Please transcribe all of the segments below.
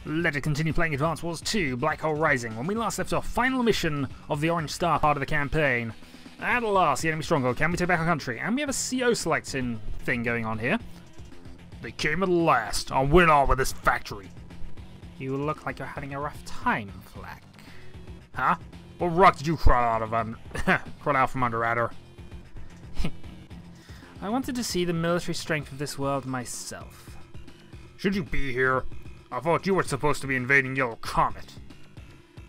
Let us continue playing Advance Wars 2 Black Hole Rising. When we last left our final mission of the Orange Star part of the campaign. At last, the enemy stronghold can we take back our country, and we have a CO selecting thing going on here. They came at last. I'll win all with this factory. You look like you're having a rough time, Flack. Huh? What rock did you crawl out of? Crawl out from under, Adder? I wanted to see the military strength of this world myself. Should you be here? I thought you were supposed to be invading Yellow Comet.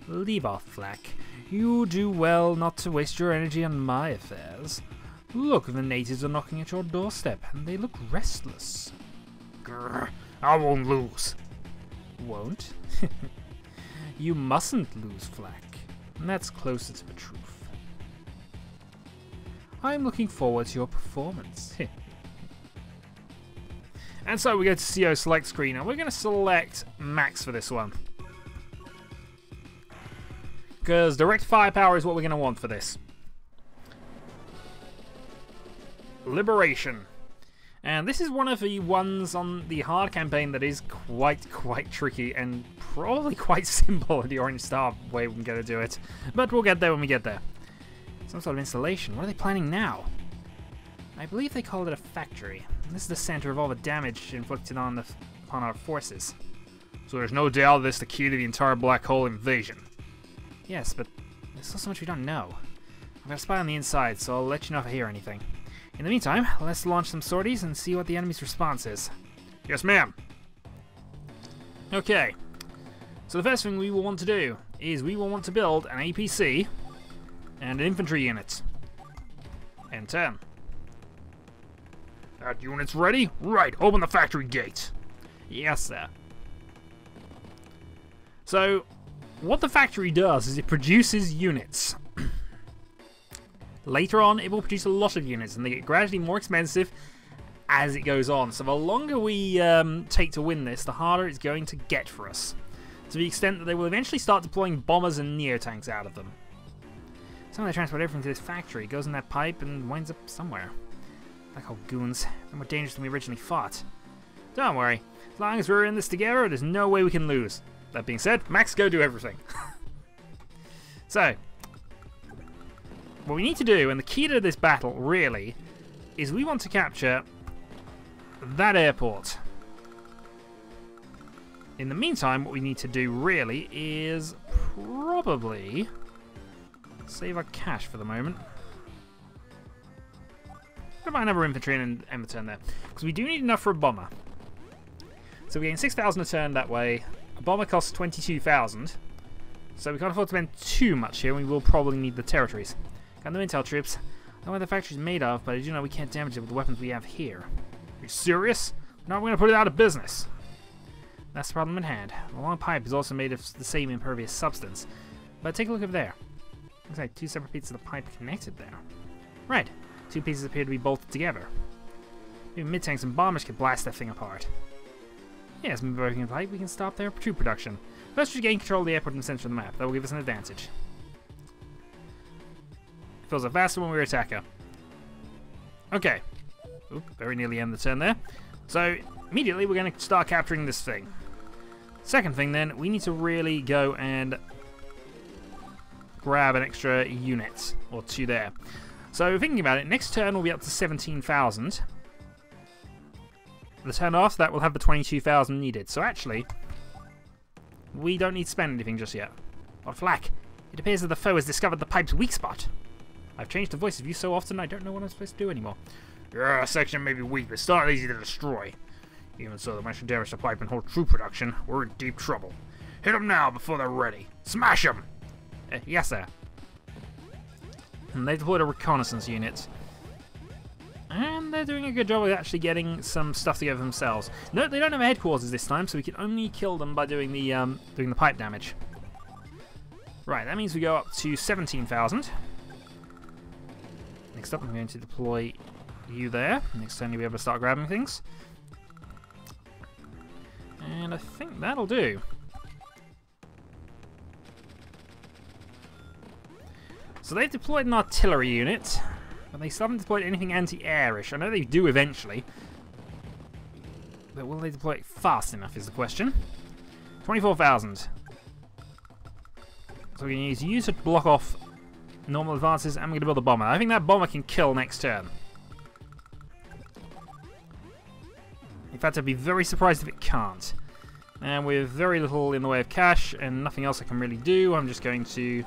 Leave off, Flack. You do well not to waste your energy on my affairs. Look, the natives are knocking at your doorstep, and they look restless. Grr, I won't lose. Won't? You mustn't lose, Flack. And that's closer to the truth. I'm looking forward to your performance. And so we go to CO select screen, and we're going to select Max for this one. Because direct firepower is what we're going to want for this. Liberation. And this is one of the ones on the hard campaign that is quite tricky and probably quite simple in the Orange Star way we're going to do it. But we'll get there when we get there. Some sort of installation. What are they planning now? I believe they called it a factory. This is the center of all the damage inflicted on upon our forces. So there's no doubt this is the key to the entire black hole invasion. Yes, but there's still so much we don't know. I've got a spy on the inside, so I'll let you know if I hear anything. In the meantime, let's launch some sorties and see what the enemy's response is. Yes, ma'am. Okay. So the first thing we will want to do is we will want to build an APC and an infantry unit. And 10. That unit's ready? Right, open the factory gate. Yes, sir. So, what the factory does is it produces units. Later on, it will produce a lot of units, and they get gradually more expensive as it goes on. So the longer we take to win this, the harder it's going to get for us. To the extent that they will eventually start deploying bombers and neo-tanks out of them. Some of they transport everything to this factory, goes in that pipe, and winds up somewhere. Black hole goons. They're more dangerous than we originally thought. Don't worry. As long as we're in this together, there's no way we can lose. That being said, Max, go do everything. So, what we need to do, and the key to this battle, really, is we want to capture that airport. In the meantime, what we need to do, really, is probably save our cash for the moment. I might have our infantry and a turn there. Because we do need enough for a bomber. So we gain 6,000 a turn that way. A bomber costs 22,000. So we can't afford to spend too much here. We will probably need the territories. Got no intel troops. I don't know what the factory's made of, but I do know we can't damage it with the weapons we have here. Are you serious? No, we're going to put it out of business. That's the problem at hand. The long pipe is also made of the same impervious substance. But take a look over there. Looks like two separate pieces of the pipe connected there. Right. Two pieces appear to be bolted together. Maybe mid-tanks and bombers could blast that thing apart. Yes, moving breaking the pipe, we can stop their troop production. Let's just gain control of the airport in the center of the map. That will give us an advantage. Fills up faster when we attack her. Okay. Oop, very nearly end the turn there. So, immediately we're going to start capturing this thing. Second thing then, we need to really go and grab an extra unit or two there. So, thinking about it, next turn we'll be up to 17,000. The turn after that we'll have the 22,000 needed. So actually, we don't need to spend anything just yet. But Flack, it appears that the foe has discovered the pipe's weak spot. I've changed the voice of you so often I don't know what I'm supposed to do anymore. Your section may be weak, but it's not easy to destroy. Even so, the should damage the pipe and hold troop production, we're in deep trouble. Hit them now before they're ready. Smash them! Yes, sir. And they deployed a reconnaissance unit. And they're doing a good job of actually getting some stuff together themselves. No, they don't have a headquarters this time, so we can only kill them by doing the pipe damage. Right, that means we go up to 17,000. Next up, I'm going to deploy you there. Next turn, you'll be able to start grabbing things. And I think that'll do. So they've deployed an artillery unit, but they still haven't deployed anything anti-airish. I know they do eventually, but will they deploy it fast enough is the question. 24,000. So we're going to use it to block off normal advances, and we're going to build a bomber. I think that bomber can kill next turn. In fact, I'd be very surprised if it can't. And with very little in the way of cash and nothing else I can really do, I'm just going to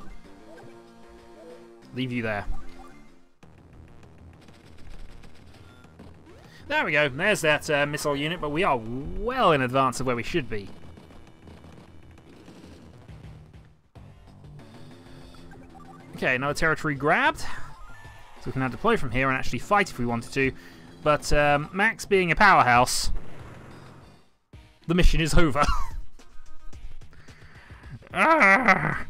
leave you there. There we go. There's that missile unit, but we are well in advance of where we should be. Okay, another territory grabbed. So we can now deploy from here and actually fight if we wanted to. But Max being a powerhouse, the mission is over. I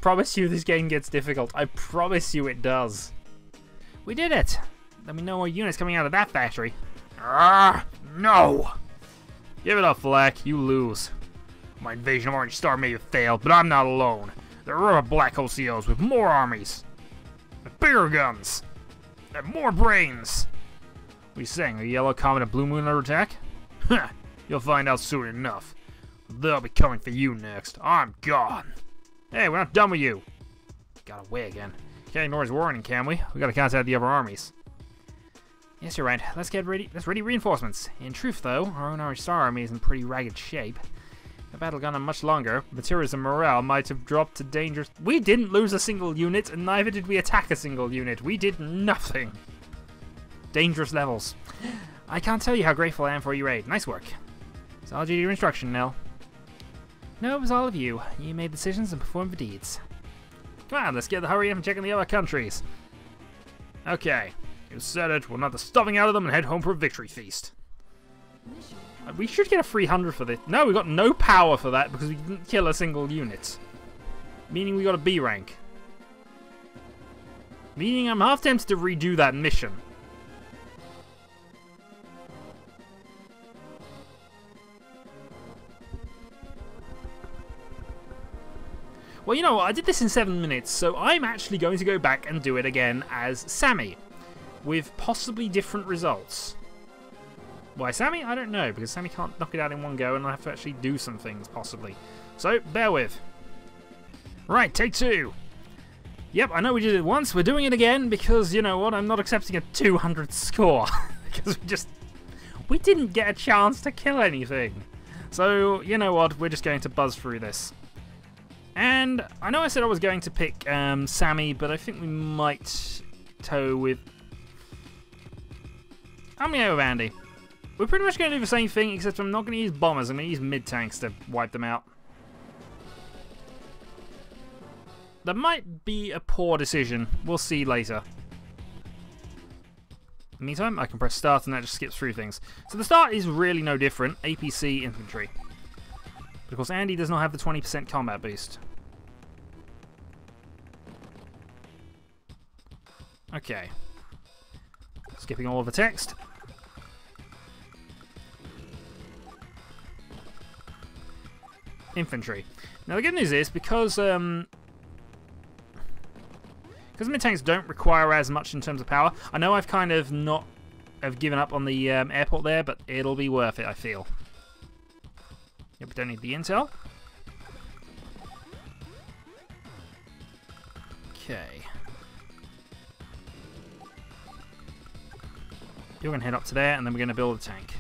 promise you this game gets difficult. I promise you it does. We did it. Let me know more units coming out of that factory. No! Give it up, Fleck. You lose. My invasion of Orange Star may have failed, but I'm not alone. There are other Black OCOs with more armies, with bigger guns, and more brains. What are you saying? A Yellow Comet and Blue Moon under attack? Heh, you'll find out soon enough. They'll be coming for you next. I'm gone. Hey, we're not done with you. Got away again. Can't ignore his warning, can we? We gotta contact the other armies. Yes, you're right. Let's get ready. Let's ready reinforcements. In truth, though, our own Orange Star army is in pretty ragged shape. The battle gone on much longer. Materials and morale might have dropped to dangerous. We didn't lose a single unit, and neither did we attack a single unit. We did nothing. Dangerous levels. I can't tell you how grateful I am for your aid. Nice work. So I'll do your instruction, Nell. No, it was all of you. You made decisions and performed the deeds. Come on, let's get the hurry up and check in the other countries. Okay. You said it. We'll knock the stuffing out of them and head home for a victory feast. We should get a 300 for this. No, we got no power for that because we didn't kill a single unit. Meaning we got a B rank. Meaning I'm half tempted to redo that mission. Well, you know what? I did this in 7 minutes, so I'm actually going to go back and do it again as Sammy, with possibly different results. Why Sammy? I don't know, because Sammy can't knock it out in one go, and I have to actually do some things, possibly. So, bear with. Right, take 2. Yep, I know we did it once. We're doing it again, because, you know what, I'm not accepting a 200 score. Because we didn't get a chance to kill anything. So, you know what, we're just going to buzz through this. And I know I said I was going to pick Sammy, but I think we might tow with... I'm going to go with Andy. We're pretty much going to do the same thing, except I'm not going to use bombers. I'm going to use mid-tanks to wipe them out. That might be a poor decision. We'll see later. In the meantime, I can press start and that just skips through things. So the start is really no different. APC infantry. But of course, Andy does not have the 20% combat boost. Okay. Skipping all of the text. Infantry. Now the good news is because mid-tanks don't require as much in terms of power. I know I've kind of given up on the airport there, but it'll be worth it, I feel. Yep, we don't need the intel. Okay. You're going to head up to there, and then we're going to build a tank.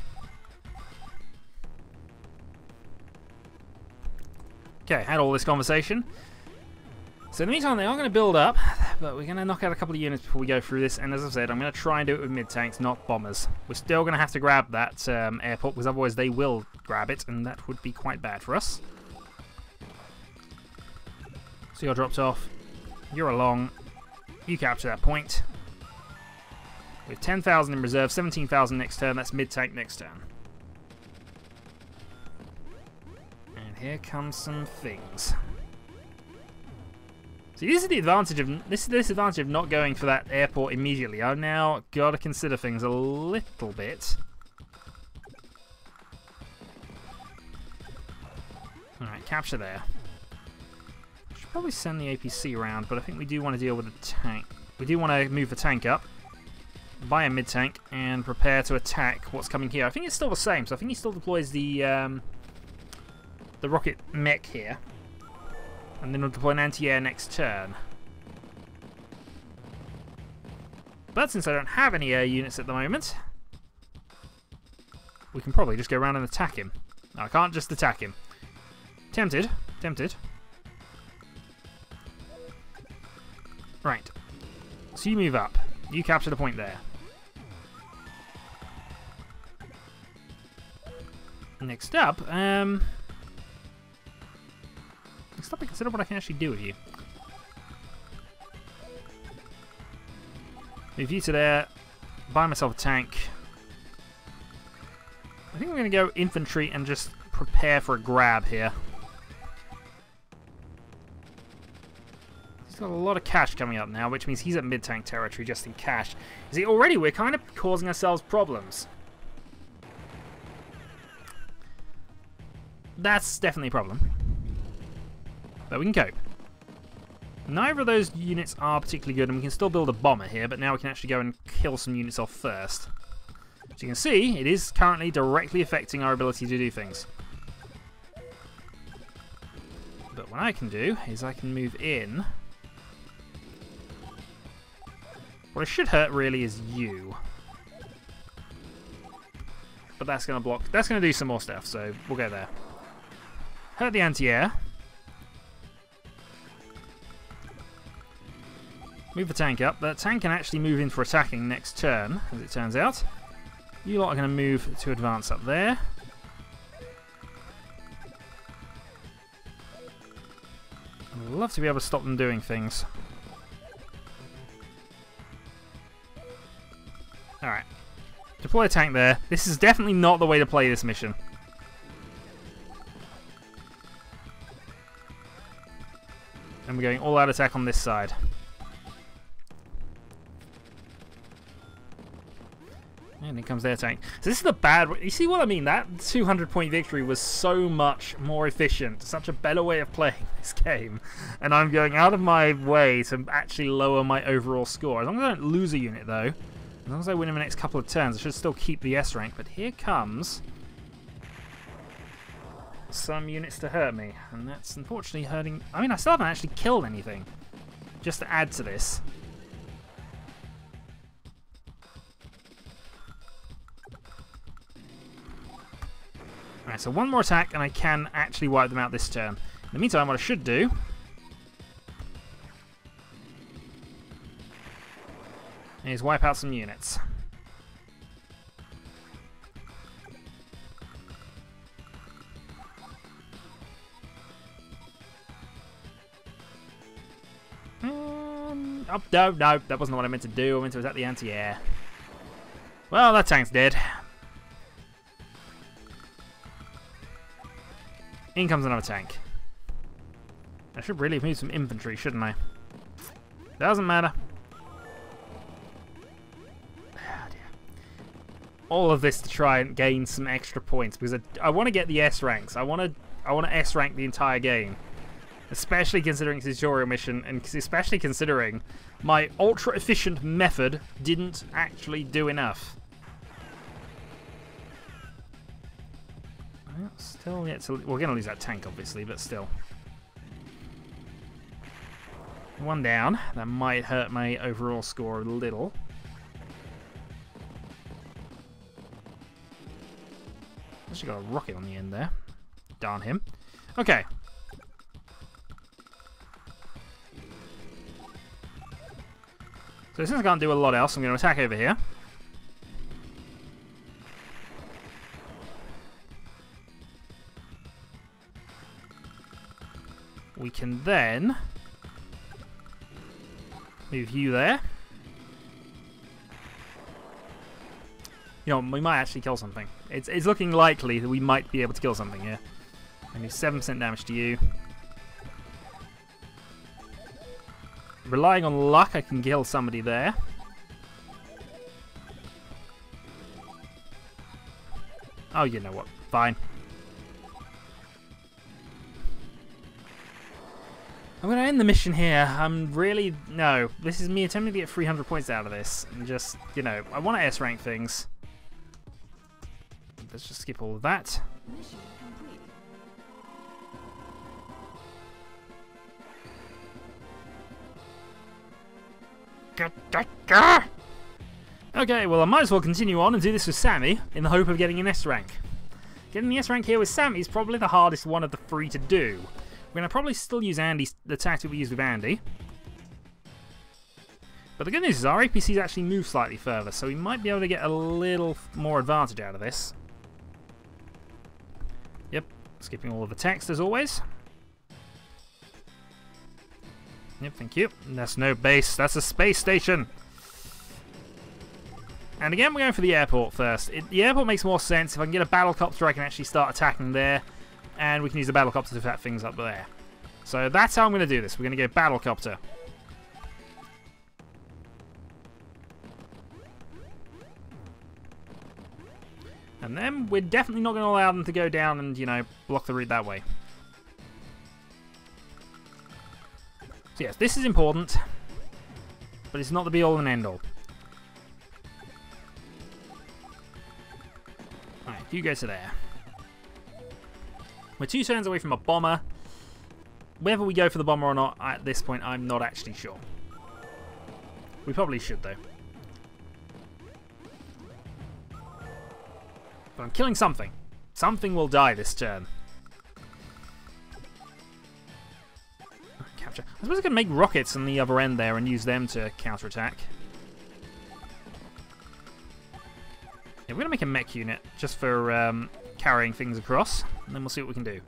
Okay, had all this conversation. So in the meantime, they are going to build up, but we're going to knock out a couple of units before we go through this. And as I said, I'm going to try and do it with mid-tanks, not bombers. We're still going to have to grab that airport, because otherwise they will grab it, and that would be quite bad for us. So you're dropped off. You're along. You capture that point. With 10,000 in reserve, 17,000 next turn. That's mid-tank next turn. And here comes some things. See, this is the advantage of disadvantage of not going for that airport immediately. I've now got to consider things a little bit. Alright, capture there. I should probably send the APC around, but I think we do want to deal with the tank. We do want to move the tank up, buy a mid-tank, and prepare to attack what's coming here. I think it's still the same, so I think he still deploys the the rocket mech here. And then we'll deploy an anti-air next turn. But since I don't have any air units at the moment, we can probably just go around and attack him. No, I can't just attack him. Tempted. Tempted. Right. So you move up. You capture the point there. Next up, I consider what I can actually do with you. Move you to there. Buy myself a tank. I think I'm going to go infantry and just prepare for a grab here. He's got a lot of cash coming up now, which means he's at mid-tank territory just in cash. You see, already we're kind of causing ourselves problems. That's definitely a problem. But we can cope. Neither of those units are particularly good, and we can still build a bomber here, but now we can actually go and kill some units off first. As you can see, it is currently directly affecting our ability to do things. But what I can do is I can move in. What it should hurt really is you. But that's going to block. That's going to do some more stuff, so we'll go there. Hurt the anti-air. Move the tank up. That tank can actually move in for attacking next turn, as it turns out. You lot are going to move to advance up there. I'd love to be able to stop them doing things. Alright. Deploy a tank there. This is definitely not the way to play this mission. And we're going all-out attack on this side. And here comes their tank. So this is the bad... You see what I mean? That 200-point victory was so much more efficient. Such a better way of playing this game. And I'm going out of my way to actually lower my overall score. As long as I don't lose a unit, though. As long as I win in the next couple of turns, I should still keep the S rank. But here comes some units to hurt me. And that's unfortunately hurting... I mean, I still haven't actually killed anything. Just to add to this. Alright, so one more attack and I can actually wipe them out this turn. In the meantime, what I should do is wipe out some units. Oh, no, that wasn't what I meant to do. I meant to attack the anti-air. Well, that tank's dead. In comes another tank. I should really have moved some infantry, shouldn't I? Doesn't matter. Oh, dear. All of this to try and gain some extra points because I want to get the S ranks. I want to S rank the entire game, especially considering it's a tutorial mission, and especially considering my ultra efficient method didn't actually do enough. Well, still yet to... We're going to lose that tank, obviously, but still. One down. That might hurt my overall score a little. Actually got a rocket on the end there. Darn him. Okay. So since I can't do a lot else, I'm going to attack over here. We can then move you there. You know, we might actually kill something. It's looking likely that we might be able to kill something here. Only 7% damage to you. Relying on luck, I can kill somebody there. Oh, you know what? Fine. I'm going to end the mission here. No, this is me attempting to get 300 points out of this. And just, you know, I want to S-rank things. Let's just skip all of that. Okay, well I might as well continue on and do this with Sammy in the hope of getting an S rank. Getting the S rank here with Sammy is probably the hardest one of the three to do. We're going to probably still use the tactic we used with Andy. But the good news is our APCs actually move slightly further, so we might be able to get a little more advantage out of this. Yep, skipping all of the text as always. Yep, thank you. That's no base, that's a space station. And again, we're going for the airport first. The airport makes more sense. If I can get a battlecopter, I can actually start attacking there. And we can use the battlecopter to fat things up there. So that's how I'm going to do this. We're going to go battlecopter. And then we're definitely not going to allow them to go down and, you know, block the route that way. So yes, this is important. But it's not the be-all and end-all. Alright, you go to there. We're 2 turns away from a bomber. Whether we go for the bomber or not, at this point, I'm not actually sure. We probably should, though. But I'm killing something. Something will die this turn. Capture. I suppose I could make rockets on the other end there and use them to counterattack. Yeah, we're going to make a mech unit just for carrying things across, and then we'll see what we can do.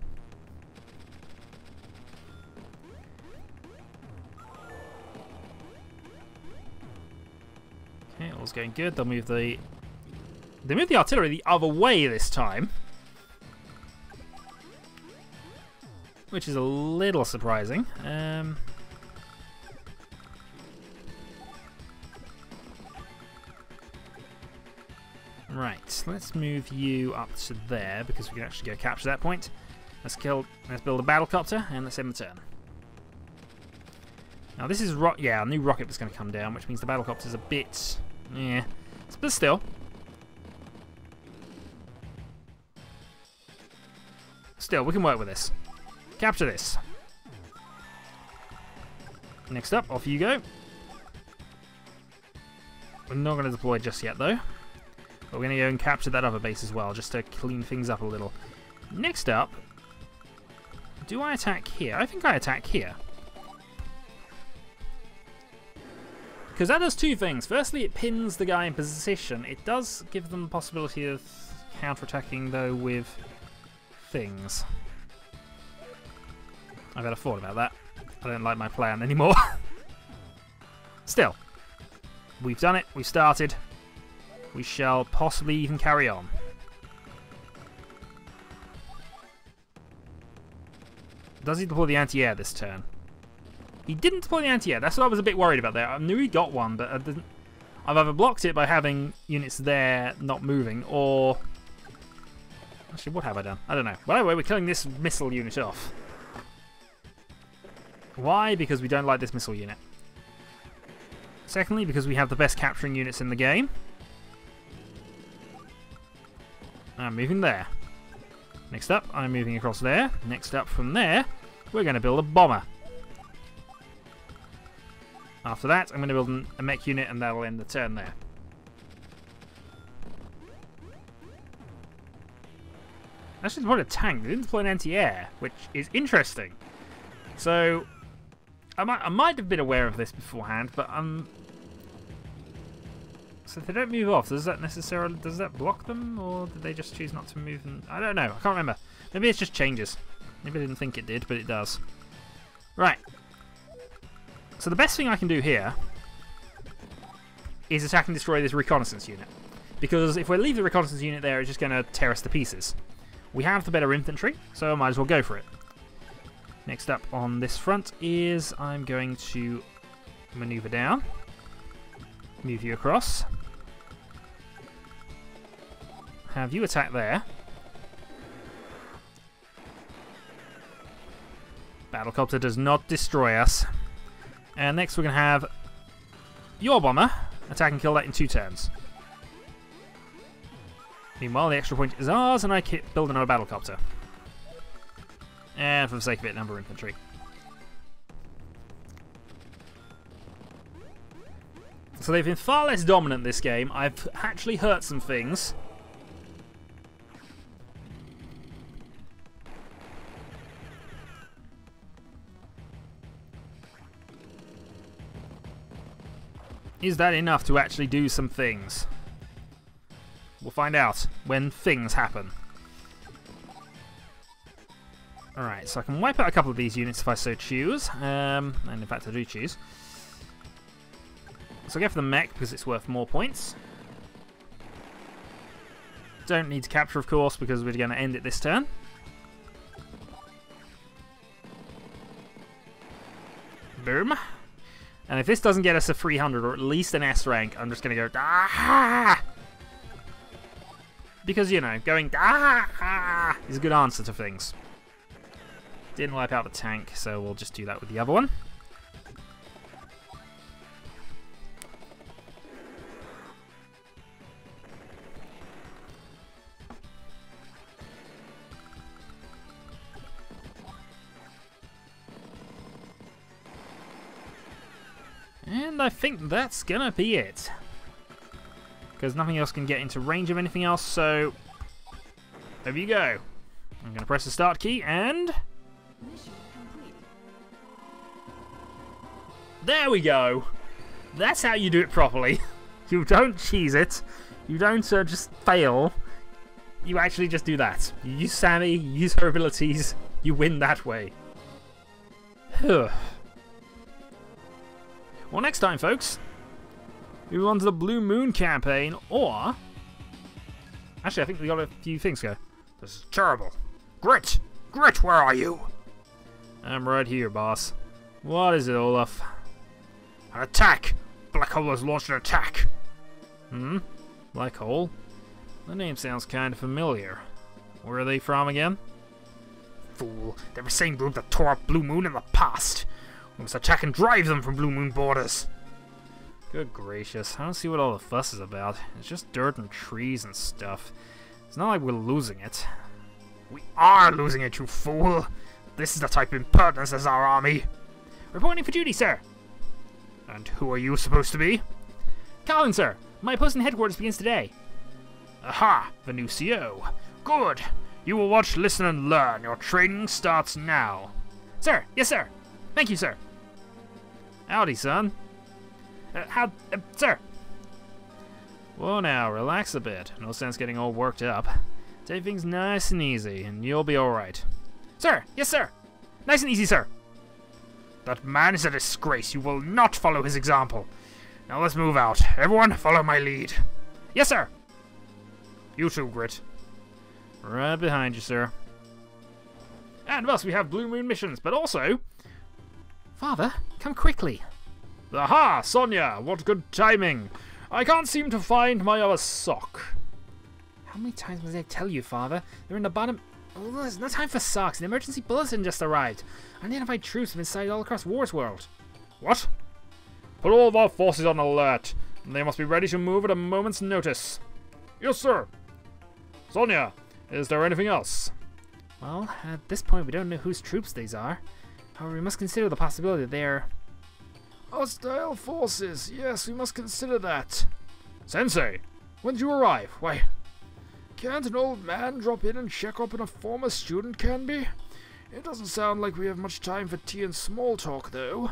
Okay, all's going good. They'll move the... They moved the artillery the other way this time. Which is a little surprising. Right, let's move you up to there because we can actually go capture that point. Let's build a battlecopter and let's end the turn. Now this is a new rocket that's going to come down, which means the battlecopter's a bit, but still. Still, we can work with this. Capture this. Next up, off you go. We're not going to deploy just yet, though. But we're going to go and capture that other base as well, just to clean things up a little. Next up, do I attack here? I think I attack here. Because that does 2 things. Firstly, it pins the guy in position. It does give them the possibility of counterattacking, though, with things. I've had a thought about that. I don't like my plan anymore. Still, we've done it. We've started. We shall possibly even carry on. Does he deploy the anti-air this turn? He didn't deploy the anti-air. That's what I was a bit worried about there. I knew he got one, but I've either blocked it by having units there not moving, or... Actually, what have I done? I don't know. Well, anyway, we're killing this missile unit off. Why? Because we don't like this missile unit. Secondly, because we have the best capturing units in the game. I'm moving there. Next up, I'm moving across there. Next up from there, we're going to build a bomber. After that, I'm going to build a mech unit and that'll end the turn there. Actually deployed a tank, they didn't deploy an anti-air, which is interesting. So, I might have been aware of this beforehand, but so if they don't move off, does that block them, or did they just choose not to move them? I don't know, I can't remember. Maybe it just changes. Maybe I didn't think it did, but it does. Right. So the best thing I can do here is attack and destroy this reconnaissance unit. Because if we leave the reconnaissance unit there, it's just going to tear us to pieces. We have the better infantry, so I might as well go for it. Next up on this front is I'm going to maneuver down, move you across, have you attack there. Battlecopter does not destroy us. And next we're going to have your bomber attack and kill that in 2 turns. Meanwhile, the extra point is ours, and I build another battlecopter. And for the sake of it, number infantry. So they've been far less dominant this game. I've actually hurt some things. Is that enough to actually do some things? We'll find out when things happen. Alright, so I can wipe out a couple of these units if I so choose. And in fact I do choose. So I'll go for the mech because it's worth more points. Don't need to capture, of course, because we're going to end it this turn. Boom. And if this doesn't get us a 300 or at least an S rank, I'm just going to go ah! Because, you know, going ah! is a good answer to things. Didn't wipe out the tank, so we'll just do that with the other one. And I think that's gonna be it. Because nothing else can get into range of anything else, so there you go. I'm gonna press the start key and there we go. That's how you do it properly. You don't cheese it. You don't just fail. You actually just do that. You use Sammy, you use her abilities, you win that way. Well, next time, folks, we move on to the Blue Moon campaign, or actually, I think we got a few things to go. This is terrible. Grit! Grit, where are you? I'm right here, boss. What is it, Olaf? An attack! Black Hole has launched an attack! Hmm? Black Hole? The name sounds kind of familiar. Where are they from again? Fool. They're the same group that tore up Blue Moon in the past. We must attack and drive them from Blue Moon borders. Good gracious, I don't see what all the fuss is about. It's just dirt and trees and stuff. It's not like we're losing it. We are losing it, you fool! This is the type of impertinence as our army. Reporting for duty, sir. And who are you supposed to be? Colin, sir. My post in headquarters begins today. Aha! The new CO. Good! You will watch, listen, and learn. Your training starts now. Sir! Yes, sir! Thank you, sir. Howdy, son. Sir. Whoa now, relax a bit. No sense getting all worked up. Take things nice and easy, and you'll be alright. Sir! Yes, sir! Nice and easy, sir! That man is a disgrace. You will not follow his example. Now let's move out. Everyone, follow my lead. Yes, sir! You too, Grit. Right behind you, sir. And thus we have Blue Moon missions, but also... Father, come quickly. Aha, Sonia, what good timing. I can't seem to find my other sock. How many times must I tell you, Father? They're in the bottom... Oh, there's no time for socks. An emergency bulletin just arrived. Unidentified troops have been sighted all across War's World. What? Put all of our forces on alert. They must be ready to move at a moment's notice. Yes, sir. Sonia, is there anything else? Well, at this point we don't know whose troops these are. However, we must consider the possibility that they are... Hostile forces. Yes, we must consider that. Sensei, when did you arrive? Why... Can't an old man drop in and check up on a former student, Canby? It doesn't sound like we have much time for tea and small talk, though.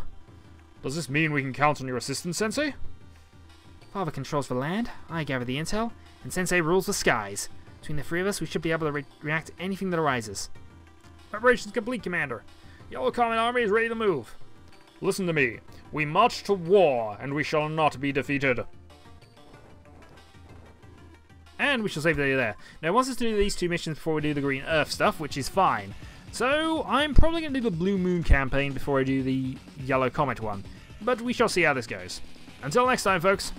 Does this mean we can count on your assistance, Sensei? Father controls the land, I gather the intel, and Sensei rules the skies. Between the three of us, we should be able to react to anything that arises. Preparations complete, Commander. Yellow Comet Army is ready to move. Listen to me. We march to war, and we shall not be defeated. And we shall save the day there. Now, it wants us to do these two missions before we do the Green Earth stuff, which is fine. So, I'm probably going to do the Blue Moon campaign before I do the Yellow Comet one. But we shall see how this goes. Until next time, folks.